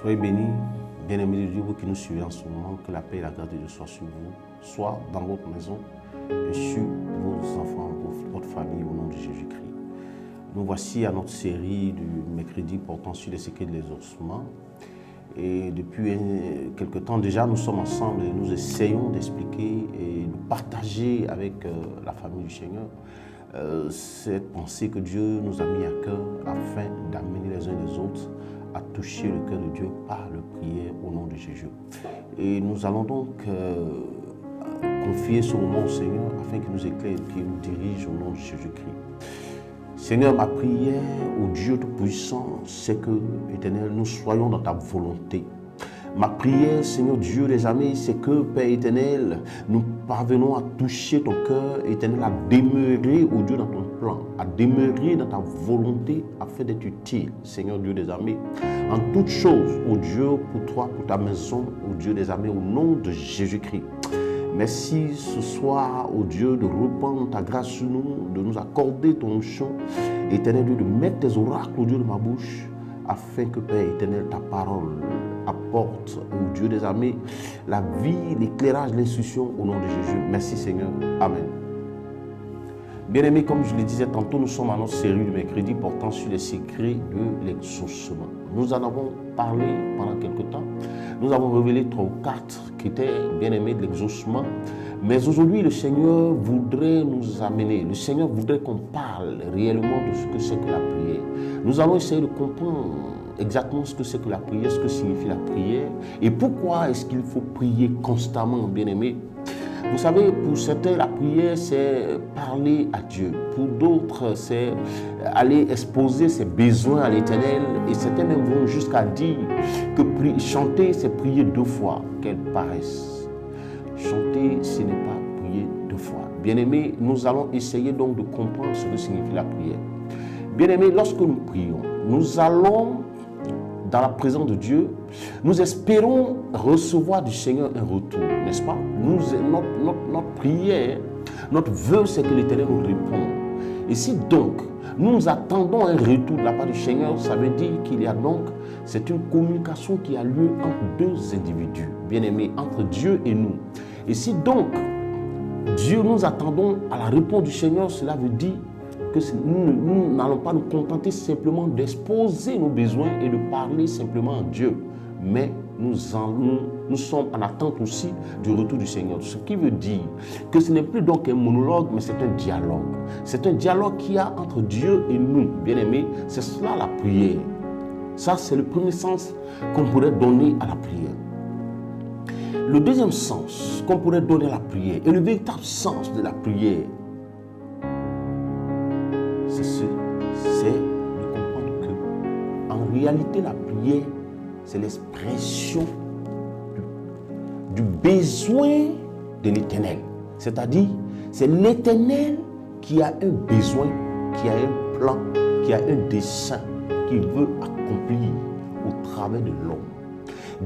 Soyez bénis, bien-aimés de Dieu, vous qui nous suivez en ce moment, que la paix et la grâce de Dieu soient sur vous, soit dans votre maison et sur vos enfants, votre famille, au nom de Jésus-Christ. Nous voici à notre série du mercredi portant sur les secrets de l'exaucement. Et depuis quelque temps déjà, nous sommes ensemble et nous essayons d'expliquer et de partager avec la famille du Seigneur cette pensée que Dieu nous a mis à cœur afin d'amener les uns les autres à toucher le cœur de Dieu par la prière au nom de Jésus. Et nous allons donc confier ce moment au Seigneur afin qu'il nous éclaire et qu'il nous dirige au nom de Jésus-Christ. Seigneur, ma prière au Dieu Tout-Puissant, c'est que, Éternel, nous soyons dans ta volonté. Ma prière, Seigneur Dieu des armées, c'est que, Père éternel, nous parvenons à toucher ton cœur, éternel, à demeurer, au Dieu, dans ton plan, à demeurer dans ta volonté afin d'être utile, Seigneur Dieu des armées, en toutes choses, au Dieu, pour toi, pour ta maison, au Dieu des armées, au nom de Jésus-Christ. Merci ce soir, ô Dieu, de répandre ta grâce sur nous, de nous accorder ton onction, éternel Dieu, de mettre tes oracles, ô Dieu, de ma bouche, afin que, Père éternel, ta parole apporte, ô Dieu des armées, la vie, l'éclairage, l'instruction, au nom de Jésus. Merci Seigneur. Amen. Bien-aimés, comme je le disais tantôt, nous sommes à notre série du mercredi portant sur les secrets de l'exaucement. Nous en avons parlé pendant quelque temps. Nous avons révélé 3 ou 4 critères bien-aimés de l'exaucement. Mais aujourd'hui, le Seigneur voudrait nous amener, le Seigneur voudrait qu'on parle réellement de ce que c'est que la prière. Nous allons essayer de comprendre exactement ce que c'est que la prière, ce que signifie la prière et pourquoi est-ce qu'il faut prier constamment, bien-aimés. Vous savez, pour certains, la prière, c'est parler à Dieu. Pour d'autres, c'est aller exposer ses besoins à l'Éternel. Et certains même vont jusqu'à dire que chanter, c'est prier 2 fois. Quelle paresse! Chanter, ce n'est pas prier 2 fois. Bien-aimés, nous allons essayer donc de comprendre ce que signifie la prière. Bien-aimés, lorsque nous prions, nous allons dans la présence de Dieu, nous espérons recevoir du Seigneur un retour, n'est-ce pas? Notre prière, notre vœu, c'est que l'Éternel nous réponde. Et si donc, nous attendons un retour de la part du Seigneur, ça veut dire qu'il y a donc, c'est une communication qui a lieu entre 2 individus, bien-aimés, entre Dieu et nous. Et si donc, Dieu, nous attendons à la réponse du Seigneur, cela veut dire que nous n'allons pas nous contenter simplement d'exposer nos besoins et de parler simplement à Dieu. Mais nous sommes en attente aussi du retour du Seigneur. Ce qui veut dire que ce n'est plus donc un monologue, mais c'est un dialogue. C'est un dialogue qu'il y a entre Dieu et nous, bien-aimés. C'est cela la prière. Ça, c'est le premier sens qu'on pourrait donner à la prière. Le deuxième sens qu'on pourrait donner à la prière, et le véritable sens de la prière, c'est de comprendre que, en réalité, la prière, c'est l'expression du besoin de l'Éternel. C'est-à-dire, c'est l'Éternel qui a un besoin, qui a un plan, qui a un dessein qu'il veut accomplir au travers de l'homme.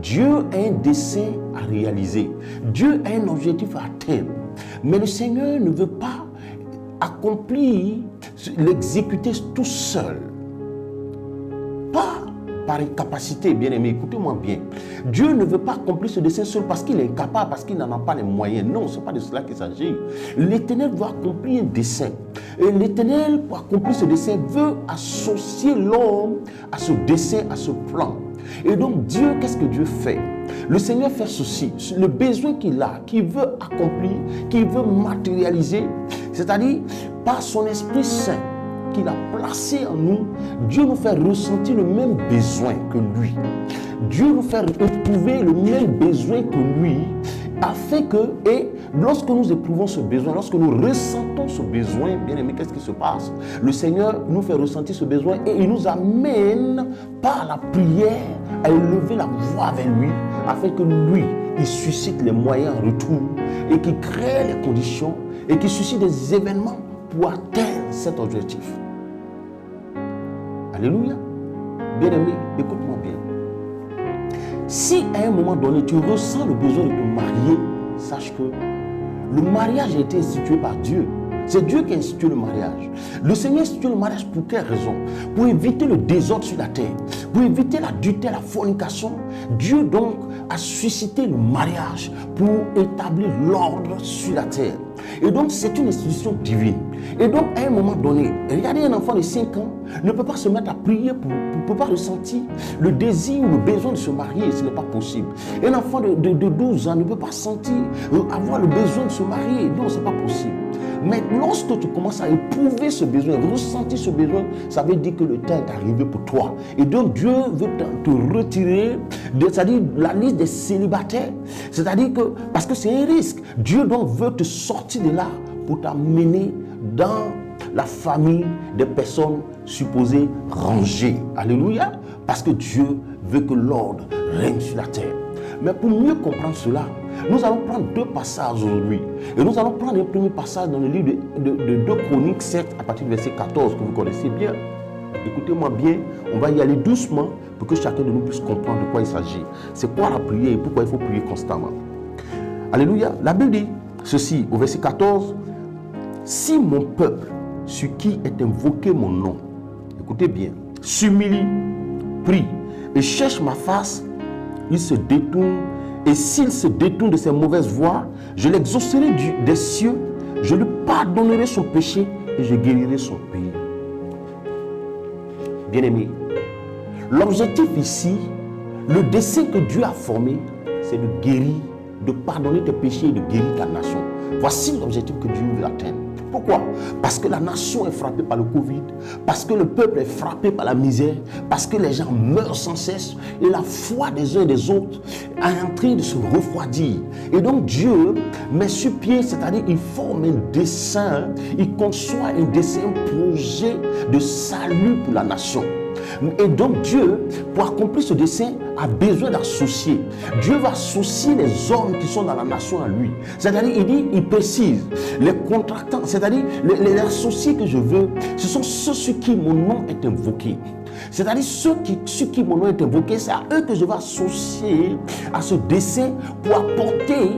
Dieu a un dessein à réaliser. Dieu a un objectif à atteindre. Mais le Seigneur ne veut pas accomplir, l'exécuter tout seul. Pas par incapacité, bien-aimé, écoutez-moi bien. Dieu ne veut pas accomplir ce dessein seul parce qu'il est incapable, parce qu'il n'en a pas les moyens. Non, ce n'est pas de cela qu'il s'agit. L'Éternel veut accomplir un dessein. Et l'Éternel, pour accomplir ce dessein, veut associer l'homme à ce dessein, à ce plan. Et donc Dieu, qu'est-ce que Dieu fait? Le Seigneur fait ceci, le besoin qu'il a, qu'il veut accomplir, qu'il veut matérialiser, c'est-à-dire par son Esprit Saint qu'il a placé en nous, Dieu nous fait ressentir le même besoin que lui. Dieu nous fait éprouver le même besoin que lui, afin que, et lorsque nous éprouvons ce besoin, lorsque nous ressentons ce besoin, bien aimé, qu'est-ce qui se passe? Le Seigneur nous fait ressentir ce besoin et il nous amène par la prière à élever la voix vers lui, afin que lui, il suscite les moyens en retour et qu'il crée les conditions et qu'il suscite des événements pour atteindre cet objectif. Alléluia. Bien aimé, écoute-moi bien. Si à un moment donné, tu ressens le besoin de te marier, sache que le mariage a été institué par Dieu. C'est Dieu qui a institué le mariage. Le Seigneur a institué le mariage pour quelle raison? Pour éviter le désordre sur la terre, pour éviter l'adultère, la fornication. Dieu donc a suscité le mariage pour établir l'ordre sur la terre. Et donc c'est une institution divine. Et donc à un moment donné, regardez, un enfant de 5 ans ne peut pas se mettre à prier pour ne peut pas ressentir le désir ou le besoin de se marier, ce n'est pas possible. Un enfant de 12 ans ne peut pas sentir, avoir le besoin de se marier, non, ce n'est pas possible. Mais lorsque tu commences à éprouver ce besoin, ressentir ce besoin, ça veut dire que le temps est arrivé pour toi. Et donc Dieu veut te retirer, c'est-à-dire la liste des célibataires. C'est-à-dire que, parce que c'est un risque, Dieu donc veut te sortir de là pour t'amener dans la famille des personnes supposées rangées. Alléluia. Parce que Dieu veut que l'ordre règne sur la terre. Mais pour mieux comprendre cela, nous allons prendre 2 passages aujourd'hui. Et nous allons prendre un premier passage dans le livre de 2 Chroniques 7 à partir du verset 14 que vous connaissez bien. Écoutez-moi bien, on va y aller doucement pour que chacun de nous puisse comprendre de quoi il s'agit. C'est quoi la prière et pourquoi il faut prier constamment. Alléluia. La Bible dit ceci au verset 14. Si mon peuple, sur qui est invoqué mon nom, écoutez bien, s'humilie, prie et cherche ma face, il se détourne. Et s'il se détourne de ses mauvaises voies, je l'exaucerai des cieux, je lui pardonnerai son péché et je guérirai son pays. Bien-aimé, l'objectif ici, le dessein que Dieu a formé, c'est de guérir, de pardonner tes péchés et de guérir ta nation. Voici l'objectif que Dieu veut atteindre. Pourquoi? Parce que la nation est frappée par le Covid, parce que le peuple est frappé par la misère, parce que les gens meurent sans cesse et la foi des uns et des autres est en train de se refroidir. Et donc Dieu met sur pied, c'est-à-dire il forme un dessein, il conçoit un dessein, un projet de salut pour la nation. Et donc Dieu, pour accomplir ce dessein, a besoin d'associer. Dieu va associer les hommes qui sont dans la nation à lui. C'est-à-dire, il précise, les contractants, c'est-à-dire les associés que je veux, ce sont ceux sur qui mon nom est invoqué. C'est-à-dire ceux sur qui mon nom est invoqué, c'est à eux que je vais associer à ce dessein pour apporter,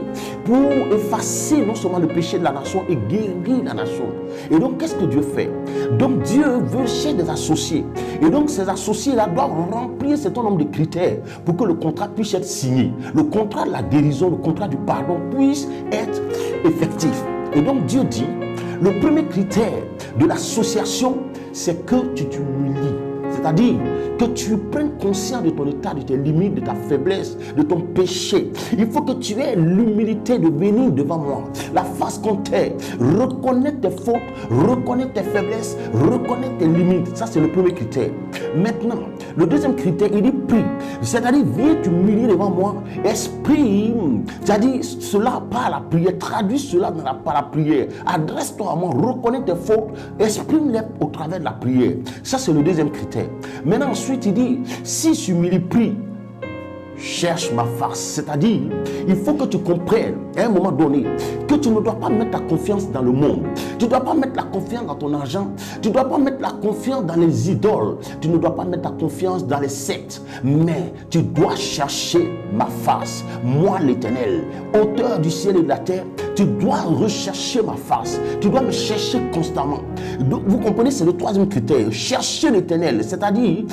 pour effacer non seulement le péché de la nation et guérir la nation. Et donc qu'est-ce que Dieu fait? Donc Dieu veut chercher des associés. Et donc ces associés-là doivent remplir un certain nombre de critères pour que le contrat puisse être signé. Le contrat de la guérison, le contrat du pardon puisse être effectif. Et donc Dieu dit, le premier critère de l'association, c'est que tu t'humilies. C'est-à-dire que tu prennes conscience de ton état, de tes limites, de ta faiblesse, de ton péché. Il faut que tu aies l'humilité de venir devant moi, la face contre terre, reconnaître tes fautes, reconnaître tes faiblesses, reconnaître tes limites. Ça, c'est le premier critère. Maintenant, le deuxième critère, il dit prie. C'est-à-dire, viens t'humilier devant moi, exprime. C'est-à-dire, cela par la prière, traduis cela par la prière. Adresse-toi à moi, reconnais tes fautes, exprime-les au travers de la prière. Ça, c'est le deuxième critère. Maintenant, ensuite, il dit, si tu m'humilie, prie, cherche ma face. C'est-à-dire, il faut que tu comprennes, à un moment donné, que tu ne dois pas mettre ta confiance dans le monde. Tu ne dois pas mettre la confiance dans ton argent. Tu ne dois pas mettre la confiance dans les idoles. Tu ne dois pas mettre ta confiance dans les sectes. Mais tu dois chercher ma face. Moi, l'Éternel, auteur du ciel et de la terre, tu dois rechercher ma face. Tu dois me chercher constamment. Donc, vous comprenez, c'est le troisième critère. Chercher l'Éternel, c'est-à-dire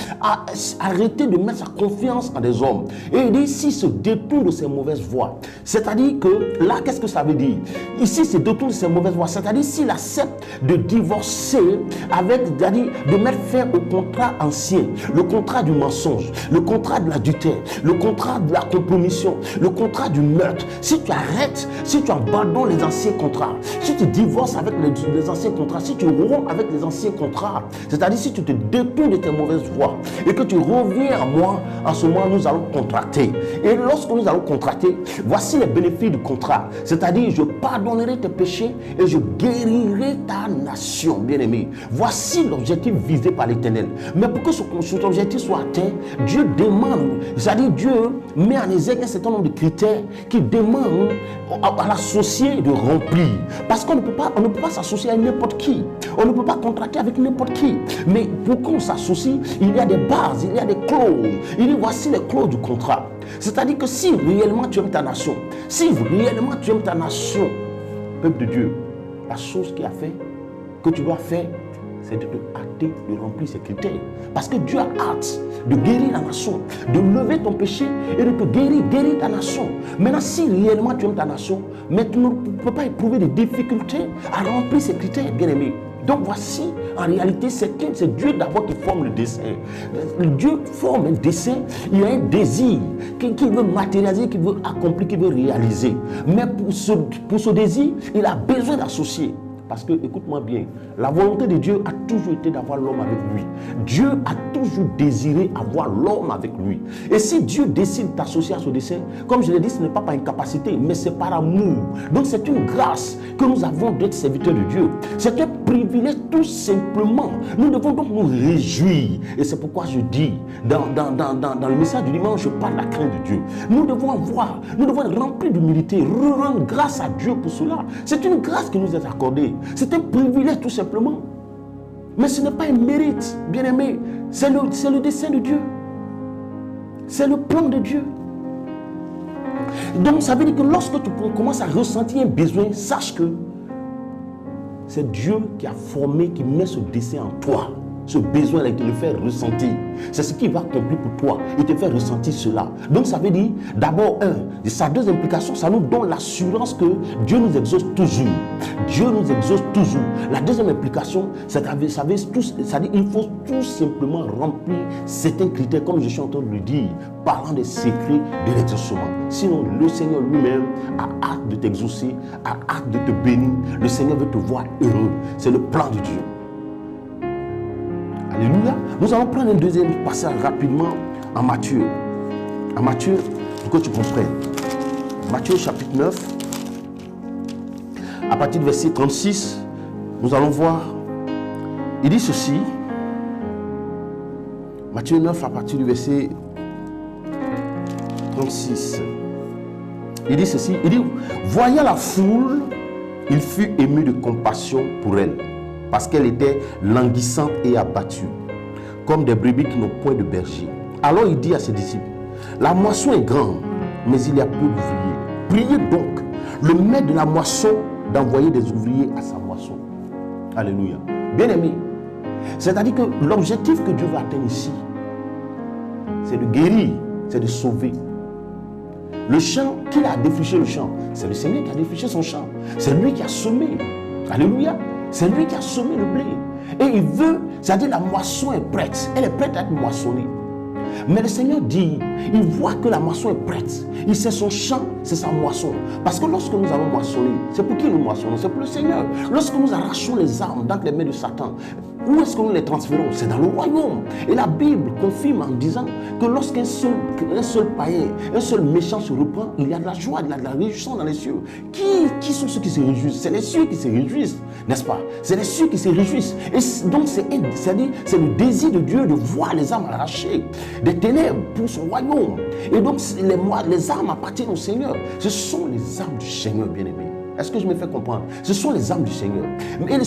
arrêter de mettre sa confiance en des hommes. Et il dit, s'il se détourne de ses mauvaises voies. C'est-à-dire que, là, qu'est-ce que ça veut dire? Ici, se détourne de ses mauvaises voies. C'est-à-dire, s'il accepte de divorcer avec, c'est-à-dire de mettre fin au contrat ancien, le contrat du mensonge, le contrat de l'adultère, le contrat de la compromission, le contrat du meurtre. Si tu arrêtes, si tu abandonnes les anciens contrats, si tu divorces avec les anciens contrats, si tu romps avec les anciens contrats, c'est-à-dire si tu te détournes de tes mauvaises voies et que tu reviens à moi, en ce moment, nous allons contracter. Et lorsque nous allons contracter, voici les bénéfices du contrat. C'est-à-dire, je pardonnerai tes péchés et je guérirai ta nation, bien-aimé. Voici l'objectif visé par l'Éternel. Mais pour que cet objectif soit atteint, Dieu demande, c'est-à-dire Dieu met en exergue un certain nombre de critères qui demandent à l'associé de remplir. Parce qu'on ne peut pas s'associer à n'importe qui. On ne peut pas contracter avec n'importe qui. Mais pour qu'on s'associe, il y a des bases, il y a des clauses. Il dit, voici les clauses du contrat. C'est-à-dire que si réellement tu aimes ta nation, si réellement tu aimes ta nation, peuple de Dieu, la chose qu'il a fait, que tu dois faire, c'est de te hâter de remplir ces critères. Parce que Dieu a hâte de guérir la nation, de lever ton péché et de te guérir ta nation. Maintenant, si réellement tu aimes ta nation, mais tu ne peux pas éprouver des difficultés à remplir ces critères, bien aimé. Donc voici, en réalité, c'est Dieu d'abord qui forme le dessein. Dieu forme un dessein, il a un désir qu'il veut matérialiser, qu'il veut accomplir, qu'il veut réaliser. Mais pour ce désir, il a besoin d'associer. Parce que, écoute-moi bien, la volonté de Dieu a toujours été d'avoir l'homme avec lui. Dieu a toujours désiré avoir l'homme avec lui. Et si Dieu décide d'associer à ce dessein, comme je l'ai dit, ce n'est pas par incapacité, mais c'est par amour. Donc c'est une grâce que nous avons d'être serviteurs de Dieu. C'est un privilège tout simplement. Nous devons donc nous réjouir. Et c'est pourquoi je dis, dans le message du dimanche, je parle de la crainte de Dieu. Nous devons être remplis d'humilité, rendre grâce à Dieu pour cela. C'est une grâce qui nous est accordée. C'est un privilège tout simplement. Mais ce n'est pas un mérite, bien aimé. C'est le dessein de Dieu. C'est le plan de Dieu. Donc ça veut dire que lorsque tu commences à ressentir un besoin, sache que c'est Dieu qui a formé, qui met ce dessein en toi. Ce besoin-là, il te le fait ressentir. C'est ce qui va accomplir pour toi. Il te fait ressentir cela. Donc ça veut dire, d'abord, sa deuxième implication, ça nous donne l'assurance que Dieu nous exauce toujours. Dieu nous exauce toujours. La deuxième implication, c'est-à-dire qu'il faut tout simplement remplir certains critères, comme je suis en train de le dire, parlant des secrets de l'exaucement. Sinon, le Seigneur lui-même a hâte de t'exaucer, a hâte de te bénir. Le Seigneur veut te voir heureux. C'est le plan de Dieu. Alléluia. Nous allons prendre un deuxième passage rapidement en Matthieu. En Matthieu, pour que tu comprennes. Matthieu chapitre 9. À partir du verset 36, nous allons voir. Il dit ceci. Matthieu 9, à partir du verset 36. Il dit ceci. Il dit, voyant la foule, il fut ému de compassion pour elle, parce qu'elle était languissante et abattue, comme des brebis qui n'ont point de berger. Alors il dit à ses disciples, la moisson est grande, mais il y a peu d'ouvriers. Priez donc le maître de la moisson d'envoyer des ouvriers à sa moisson. Alléluia. Bien aimé, c'est-à-dire que l'objectif que Dieu veut atteindre ici, c'est de guérir, c'est de sauver. Le champ, qui a défriché le champ? C'est le Seigneur qui a défriché son champ. C'est lui qui a semé. Alléluia. C'est lui qui a semé le blé. Et il veut, c'est-à-dire la moisson est prête. Elle est prête à être moissonnée. Mais le Seigneur dit, il voit que la moisson est prête. Il sait son champ, c'est sa moisson. Parce que lorsque nous allons moissonner, c'est pour qui nous moissonnons? C'est pour le Seigneur. Lorsque nous arrachons les armes dans les mains de Satan, où est-ce que nous les transférons? C'est dans le royaume. Et la Bible confirme en disant que lorsqu'un seul païen, un seul méchant se reprend, il y a de la joie, il y a de la réjouissance dans les cieux. Qui sont ceux qui se réjouissent? C'est les cieux qui se réjouissent, n'est-ce pas? C'est les cieux qui se réjouissent. Et donc c'est le désir de Dieu de voir les âmes arrachées des ténèbres pour son royaume. Et donc les âmes appartiennent au Seigneur. Ce sont les âmes du Seigneur, bien-aimés. Est-ce que je me fais comprendre? Ce sont les âmes du Seigneur. Mais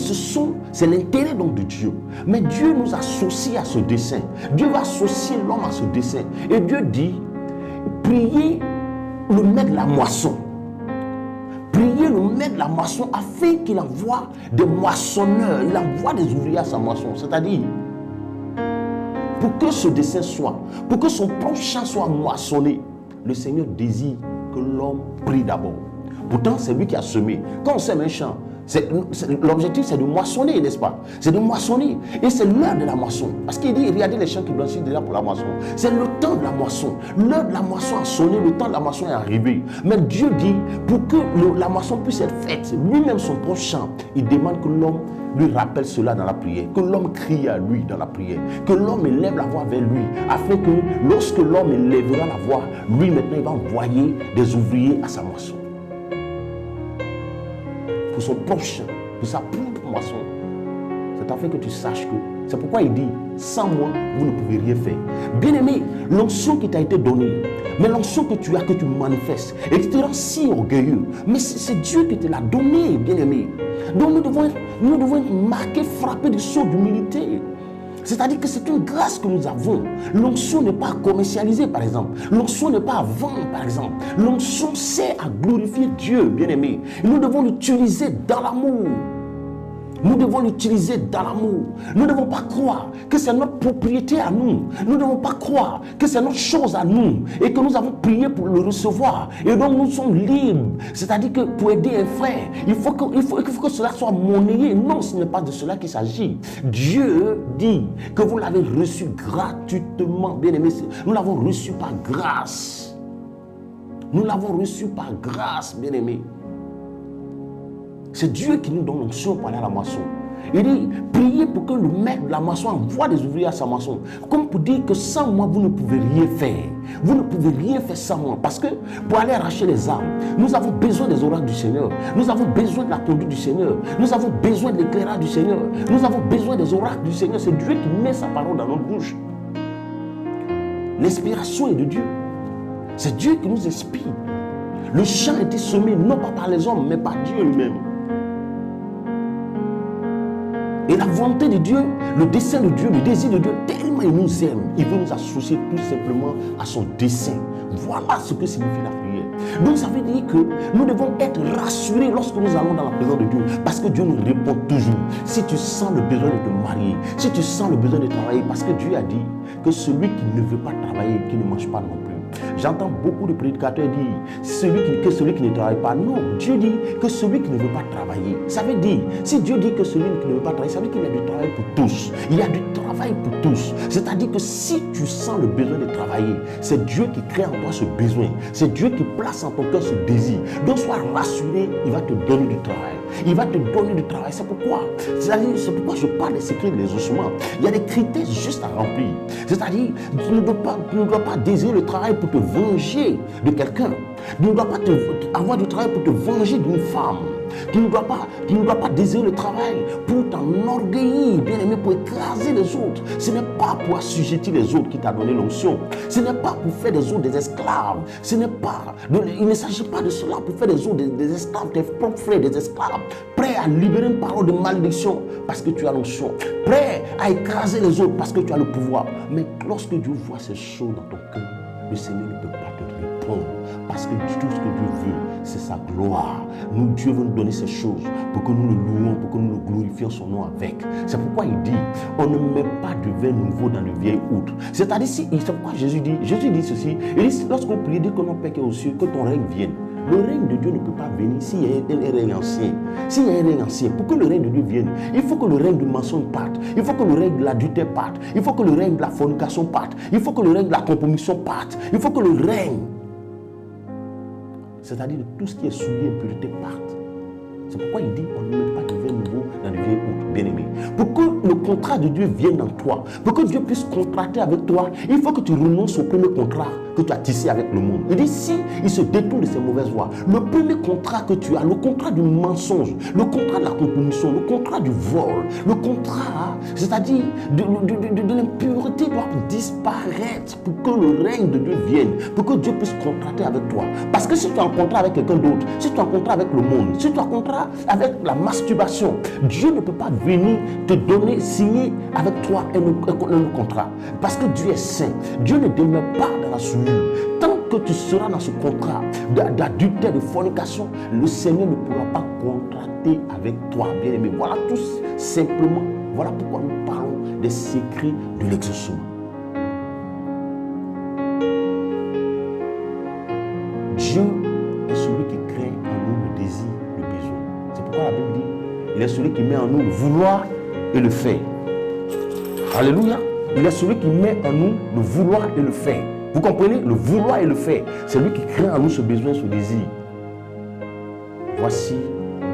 c'est l'intérêt donc de Dieu. Mais Dieu nous associe à ce dessein. Dieu va associer l'homme à ce dessein. Et Dieu dit, priez le maître de la moisson. Priez le maître de la moisson afin qu'il envoie des moissonneurs. Il envoie des ouvriers à sa moisson. C'est-à-dire, pour que ce dessein soit, pour que son prochain soit moissonné, le Seigneur désire que l'homme prie d'abord. Pourtant, c'est lui qui a semé. Quand on sème un champ, l'objectif c'est de moissonner, n'est-ce pas? C'est de moissonner. Et c'est l'heure de la moisson. Parce qu'il dit, regardez les champs qui blanchissent déjà pour la moisson. C'est le temps de la moisson. L'heure de la moisson a sonné, le temps de la moisson est arrivé. Mais Dieu dit, pour que la moisson puisse être faite, lui-même son prochain, il demande que l'homme lui rappelle cela dans la prière, que l'homme crie à lui dans la prière, que l'homme élève la voix vers lui, afin que lorsque l'homme élèvera la voix, lui maintenant il va envoyer des ouvriers à sa moisson. Pour son prochain, pour sa propre moisson. C'est afin que tu saches que, c'est pourquoi il dit, sans moi, vous ne pouvez rien faire. Bien-aimé, l'onction qui t'a été donnée, mais l'onction que tu as, que tu manifestes, et qui te rend si orgueilleux, mais c'est Dieu qui te l'a donné, bien-aimé. Donc nous devons être marqués, frappés du sceau d'humilité. C'est-à-dire que c'est une grâce que nous avons. L'onction n'est pas commercialisée, par exemple. L'onction n'est pas à vendre, par exemple. L'onction sert à glorifier Dieu, bien-aimé. Nous devons l'utiliser dans l'amour. Nous devons l'utiliser dans l'amour. Nous ne devons pas croire que c'est notre propriété à nous. Nous ne devons pas croire que c'est notre chose à nous et que nous avons prié pour le recevoir. Et donc nous sommes libres. C'est-à-dire que pour aider un frère, il faut que cela soit monnayé. Non, ce n'est pas de cela qu'il s'agit. Dieu dit que vous l'avez reçu gratuitement. Bien-aimé, nous l'avons reçu par grâce. Nous l'avons reçu par grâce, bien-aimé. C'est Dieu qui nous donne l'onction pour aller à la moisson. Il dit, priez pour que le maître de la moisson envoie des ouvriers à sa moisson. Comme pour dire que sans moi, vous ne pouvez rien faire. Vous ne pouvez rien faire sans moi. Parce que pour aller arracher les armes, nous avons besoin des oracles du Seigneur. Nous avons besoin de la conduite du Seigneur. Nous avons besoin de l'éclairage du Seigneur. Nous avons besoin des oracles du Seigneur. C'est Dieu qui met sa parole dans notre bouche. L'inspiration est de Dieu. C'est Dieu qui nous inspire. Le champ a été semé non pas par les hommes, mais par Dieu lui-même. Et la volonté de Dieu, le dessein de Dieu, le désir de Dieu, tellement il nous aime, il veut nous associer tout simplement à son dessein. Voilà ce que signifie la prière. Donc ça veut dire que nous devons être rassurés lorsque nous allons dans la présence de Dieu, parce que Dieu nous répond toujours. Si tu sens le besoin de te marier, si tu sens le besoin de travailler, parce que Dieu a dit que celui qui ne veut pas travailler, qui ne mange pas non plus. J'entends beaucoup de prédicateurs dire que celui qui ne travaille pas. Non, Dieu dit que celui qui ne veut pas travailler. Ça veut dire, si Dieu dit que celui qui ne veut pas travailler, ça veut dire qu'il y a du travail pour tous. Il y a du travail pour tous. C'est-à-dire que si tu sens le besoin de travailler, c'est Dieu qui crée en toi ce besoin. C'est Dieu qui place en ton cœur ce désir. Donc sois rassuré, il va te donner du travail. Il va te donner du travail. C'est pourquoi je parle des secrets de l'exaucement. Il y a des critères juste à remplir. C'est-à-dire, tu ne dois pas désirer le travail pour te venger de quelqu'un. Tu ne dois pas avoir du travail pour te venger d'une femme. Tu ne dois pas désirer le travail pour t'enorgueillir, bien aimé, pour écraser les autres. Ce n'est pas pour assujettir les autres qui t'a donné l'onction. Ce n'est pas pour faire des autres des esclaves. Il ne s'agit pas de cela pour faire des autres des esclaves, tes propres frères des esclaves. Prêt à libérer une parole de malédiction parce que tu as l'onction. Prêt à écraser les autres parce que tu as le pouvoir. Mais lorsque Dieu voit ces choses dans ton cœur, le Seigneur ne peut pas te répondre. Parce que tout ce que Dieu veut, c'est sa gloire. Dieu veut nous donner ces choses pour que nous le louons, pour que nous le glorifions son nom avec. C'est pourquoi il dit, on ne met pas de vin nouveau dans le vieil outre. C'est-à-dire, c'est pourquoi Jésus dit ceci. Il dit, lorsqu'on prie, dit que notre Père qui est aux cieux, que ton règne vienne. Le règne de Dieu ne peut pas venir s'il y a un règne ancien. S'il y a un règne ancien, pour que le règne de Dieu vienne, il faut que le règne du mensonge parte. Il faut que le règne de l'adultère parte. Il faut que le règne de la fornication parte. Il faut que le règne de la compromission parte. Il faut que le règne, c'est-à-dire de tout ce qui est souillé, impureté, parte. C'est pourquoi il dit on ne met pas de vin nouveau dans le vieil outre, bien-aimé. Pour que le contrat de Dieu vienne dans toi, pour que Dieu puisse contracter avec toi, il faut que tu renonces au premier contrat que tu as tissé avec le monde. Il dit si il se détourne de ses mauvaises voies, le premier contrat que tu as, le contrat du mensonge, le contrat de la compromission, le contrat du vol, le contrat, c'est-à-dire de l'impureté doit disparaître pour que le règne de Dieu vienne, pour que Dieu puisse contracter avec toi. Parce que si tu es en contrat avec quelqu'un d'autre, si tu es en contrat avec le monde, si tu es en contrat avec la masturbation, Dieu ne peut pas venir te donner, signer avec toi un contrat. Parce que Dieu est saint. Dieu ne demeure pas dans la souillure. Tant que tu seras dans ce contrat d'adultère, de fornication, le Seigneur ne pourra pas contracter avec toi, bien-aimé. Voilà tout simplement, voilà pourquoi nous parlons des secrets de l'exaucement. Dieu est celui qui crée en nous le désir, le besoin. C'est pourquoi la Bible dit, il est celui qui met en nous le vouloir et le faire. Alléluia. Il est celui qui met en nous le vouloir et le faire. Vous comprenez? Le vouloir et le faire. C'est lui qui crée en nous ce besoin, ce désir. Voici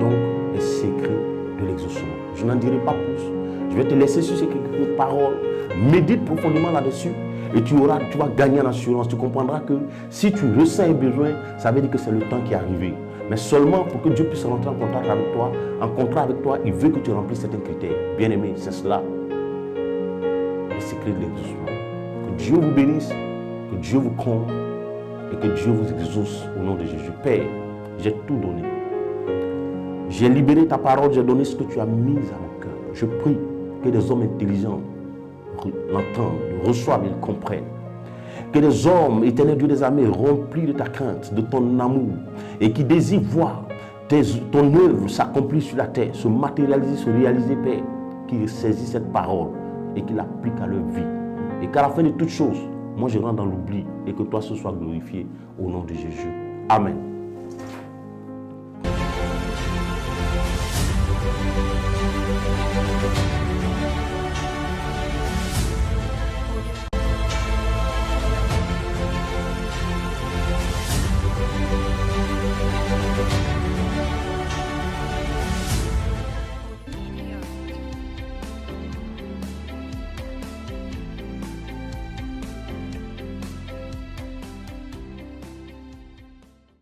donc les secrets de l'exaucement. Je n'en dirai pas plus. Je vais te laisser sur ces quelques paroles. Médite profondément là-dessus. Et tu vas gagner en assurance. Tu comprendras que si tu ressens un besoin, ça veut dire que c'est le temps qui est arrivé. Mais seulement pour que Dieu puisse rentrer en contact avec toi, il veut que tu remplisses certains critères. Bien-aimé, c'est cela. Les secrets de l'exaucement. Que Dieu vous bénisse, que Dieu vous comble et que Dieu vous exauce au nom de Jésus. Père, j'ai tout donné. J'ai libéré ta parole, j'ai donné ce que tu as mis à mon cœur. Je prie que des hommes intelligents l'entendent, le reçoivent et le comprennent. Que les hommes, éternel Dieu des armées, remplis de ta crainte, de ton amour, et qui désirent voir ton œuvre s'accomplir sur la terre, se matérialiser, se réaliser, Père, qu'ils saisissent cette parole et qu'ils l'appliquent à leur vie. Et qu'à la fin de toutes choses, moi je rentre dans l'oubli et que toi ce soit glorifié au nom de Jésus. Amen.